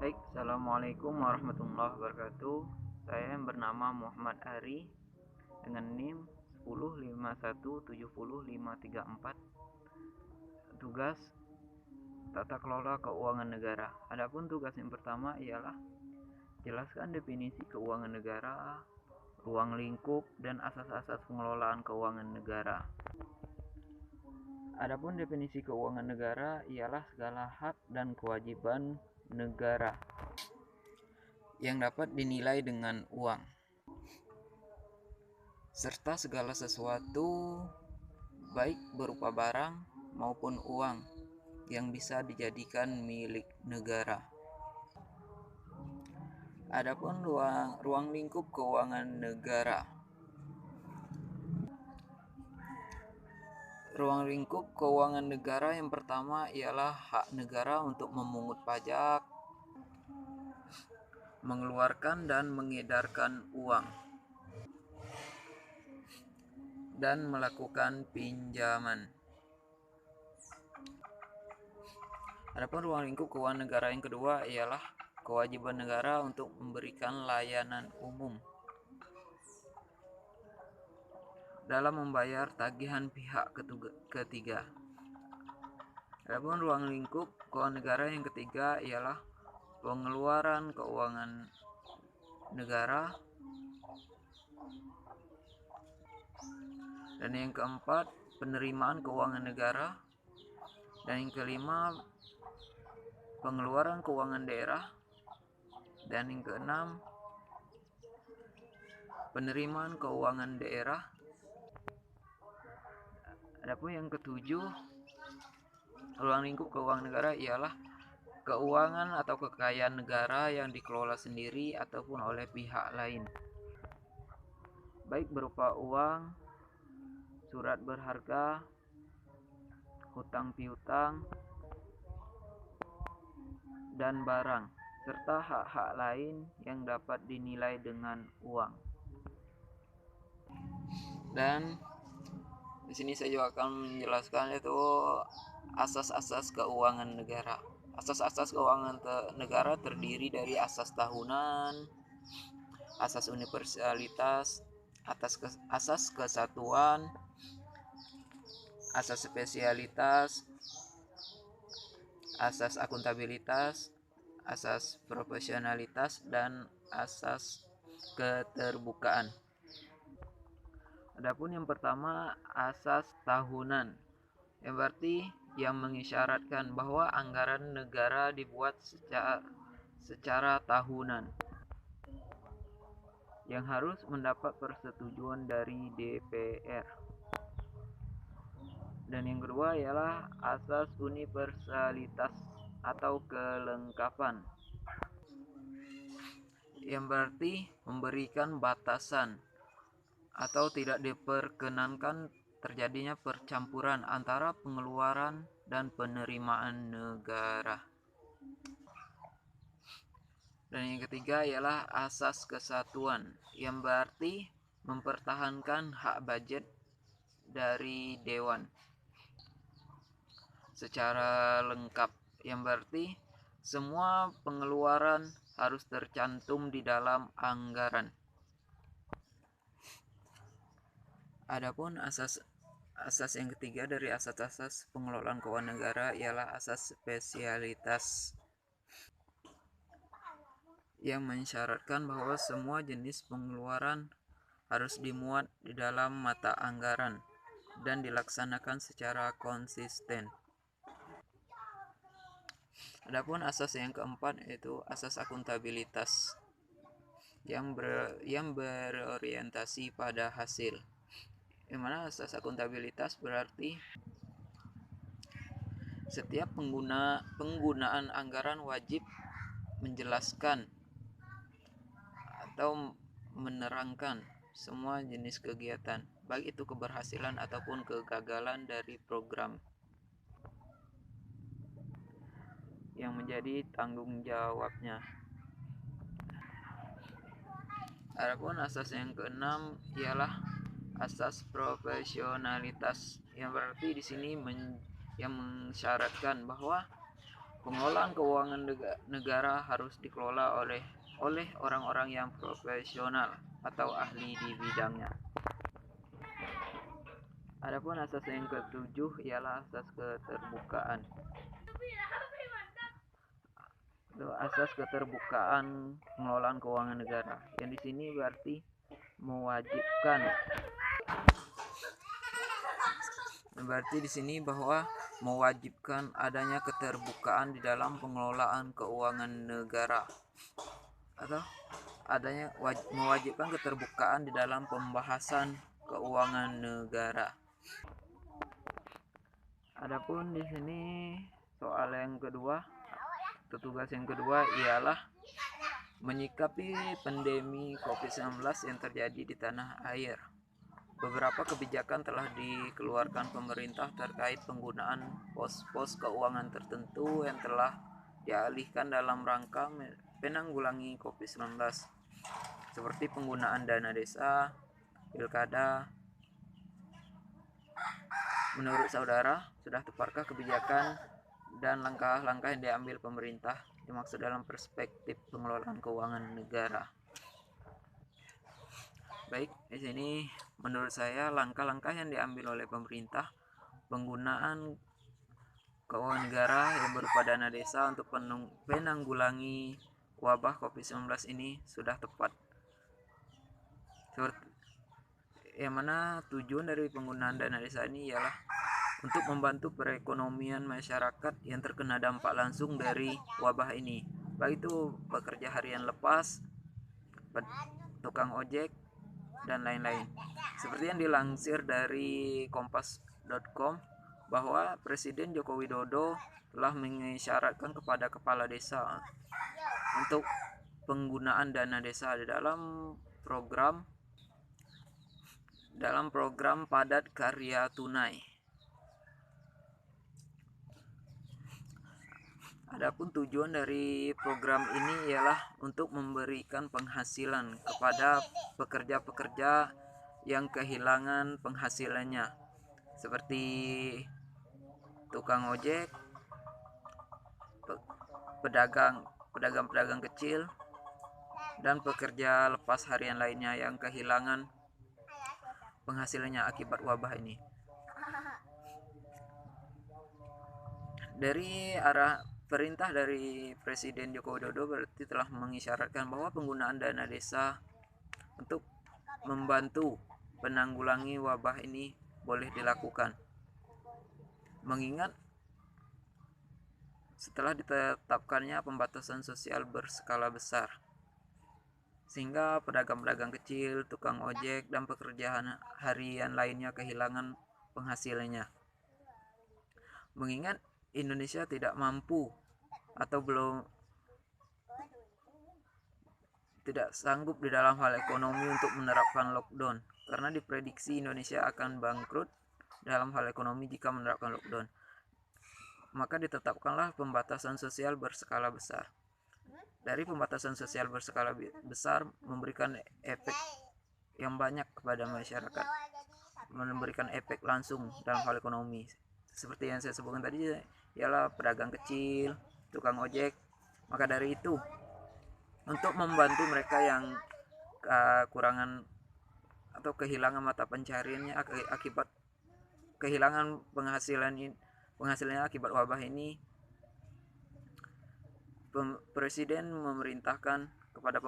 Baik, Assalamualaikum warahmatullahi wabarakatuh. Saya yang bernama Muhammad Ari dengan NIM 1051700534. Tugas tata kelola keuangan negara. Adapun tugas yang pertama ialah jelaskan definisi keuangan negara, ruang lingkup, dan asas-asas pengelolaan keuangan negara. Adapun definisi keuangan negara ialah segala hak dan kewajiban negara yang dapat dinilai dengan uang, serta segala sesuatu baik berupa barang maupun uang yang bisa dijadikan milik negara. Adapun ruang lingkup keuangan negara. Ruang lingkup keuangan negara yang pertama ialah hak negara untuk memungut pajak, mengeluarkan dan mengedarkan uang, dan melakukan pinjaman. Adapun ruang lingkup keuangan negara yang kedua ialah kewajiban negara untuk memberikan layanan umum dalam membayar tagihan pihak ketiga. Adapun ruang lingkup keuangan negara yang ketiga ialah pengeluaran keuangan negara. Dan yang keempat, penerimaan keuangan negara. Dan yang kelima, pengeluaran keuangan daerah. Dan yang keenam, penerimaan keuangan daerah. Adapun yang ketujuh, ruang lingkup keuangan negara ialah keuangan atau kekayaan negara yang dikelola sendiri ataupun oleh pihak lain, baik berupa uang, surat berharga, hutang piutang, dan barang, serta hak-hak lain yang dapat dinilai dengan uang. Dan di sini saya juga akan menjelaskan yaitu asas-asas keuangan negara. Asas-asas keuangan negara terdiri dari asas tahunan, asas universalitas, asas kesatuan, asas spesialitas, asas akuntabilitas, asas profesionalitas, dan asas keterbukaan. Adapun yang pertama, asas tahunan, yang berarti yang mengisyaratkan bahwa anggaran negara dibuat secara tahunan, yang harus mendapat persetujuan dari DPR. Dan yang kedua ialah asas universalitas atau kelengkapan, yang berarti memberikan batasan atau tidak diperkenankan terjadinya percampuran antara pengeluaran dan penerimaan negara. Dan yang ketiga ialah asas kesatuan, yang berarti mempertahankan hak budget dari Dewan secara lengkap, yang berarti semua pengeluaran harus tercantum di dalam anggaran. Adapun asas yang ketiga dari asas-asas pengelolaan keuangan negara ialah asas spesialitas, yang mensyaratkan bahwa semua jenis pengeluaran harus dimuat di dalam mata anggaran dan dilaksanakan secara konsisten. Adapun asas yang keempat yaitu asas akuntabilitas, yang berorientasi pada hasil. Yang mana asas akuntabilitas berarti setiap penggunaan anggaran wajib menjelaskan atau menerangkan semua jenis kegiatan, baik itu keberhasilan ataupun kegagalan dari program yang menjadi tanggung jawabnya. Adapun asas yang keenam ialah asas profesionalitas, yang berarti di sini yang mensyaratkan bahwa Pengelolaan keuangan negara harus dikelola oleh orang-orang yang profesional atau ahli di bidangnya. Adapun asas yang ketujuh ialah asas keterbukaan. Asas keterbukaan pengelolaan keuangan negara. Yang di sini berarti mewajibkan. Berarti di sini bahwa mewajibkan adanya keterbukaan di dalam pengelolaan keuangan negara, atau adanya mewajibkan keterbukaan di dalam pembahasan keuangan negara. Adapun di sini soal yang kedua, tugas yang kedua ialah menyikapi pandemi COVID-19 yang terjadi di tanah air. Beberapa kebijakan telah dikeluarkan pemerintah terkait penggunaan pos-pos keuangan tertentu yang telah dialihkan dalam rangka menanggulangi COVID-19, seperti penggunaan dana desa, pilkada. Menurut saudara, sudah tepatkah kebijakan dan langkah-langkah yang diambil pemerintah dimaksud dalam perspektif pengelolaan keuangan negara? Baik, di sini menurut saya langkah-langkah yang diambil oleh pemerintah penggunaan keuangan negara yang berupa dana desa untuk penanggulangi wabah COVID-19 ini sudah tepat. Yang mana tujuan dari penggunaan dana desa ini ialah untuk membantu perekonomian masyarakat yang terkena dampak langsung dari wabah ini, baik itu pekerja harian lepas, tukang ojek, dan lain-lain. Seperti yang dilansir dari kompas.com bahwa Presiden Joko Widodo telah mengisyaratkan kepada kepala desa untuk penggunaan dana desa di dalam program padat karya tunai. Adapun tujuan dari program ini ialah untuk memberikan penghasilan kepada pekerja-pekerja yang kehilangan penghasilannya, seperti tukang ojek, pedagang kecil, dan pekerja lepas harian lainnya yang kehilangan penghasilannya akibat wabah ini. Dari arah perintah dari Presiden Joko Widodo berarti telah mengisyaratkan bahwa penggunaan dana desa untuk membantu penanggulangi wabah ini boleh dilakukan. Mengingat setelah ditetapkannya pembatasan sosial berskala besar, sehingga pedagang-pedagang kecil, tukang ojek, dan pekerjaan harian lainnya kehilangan penghasilannya. Mengingat Indonesia tidak mampu atau tidak sanggup di dalam hal ekonomi untuk menerapkan lockdown, karena diprediksi Indonesia akan bangkrut dalam hal ekonomi jika menerapkan lockdown. Maka ditetapkanlah pembatasan sosial berskala besar. Dari pembatasan sosial berskala besar memberikan efek yang banyak kepada masyarakat, memberikan efek langsung dalam hal ekonomi. Seperti yang saya sebutkan tadi ialah pedagang kecil, tukang ojek. Maka dari itu, untuk membantu mereka yang kekurangan atau kehilangan mata pencariannya akibat kehilangan penghasilannya akibat wabah ini, Presiden memerintahkan kepada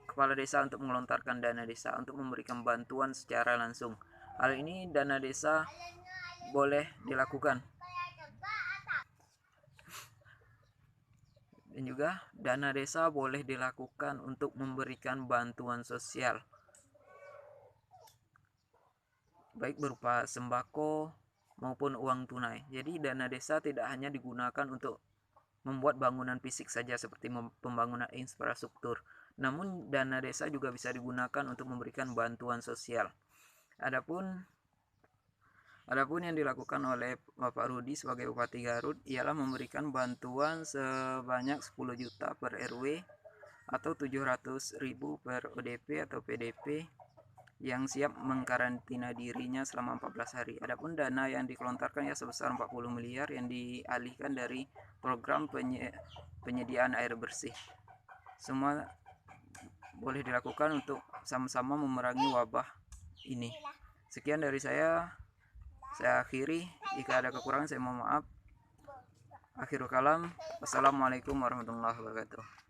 kepala desa untuk melontarkan dana desa untuk memberikan bantuan secara langsung. Hal ini dana desa boleh dilakukan. Dan juga dana desa boleh dilakukan untuk memberikan bantuan sosial, baik berupa sembako maupun uang tunai. Jadi dana desa tidak hanya digunakan untuk membuat bangunan fisik saja seperti pembangunan infrastruktur, namun dana desa juga bisa digunakan untuk memberikan bantuan sosial. Adapun yang dilakukan oleh Bapak Rudi sebagai Bupati Garut ialah memberikan bantuan sebanyak 10 juta per RW atau 700.000 per ODP atau PDP yang siap mengkarantina dirinya selama 14 hari. Adapun dana yang dikelontarkan ya sebesar 40 miliar yang dialihkan dari program penyediaan air bersih. Semua boleh dilakukan untuk sama-sama memerangi wabah ini. Sekian dari saya akhiri. Jika ada kekurangan saya mohon maaf. Akhirul kalam. Wassalamualaikum warahmatullahi wabarakatuh.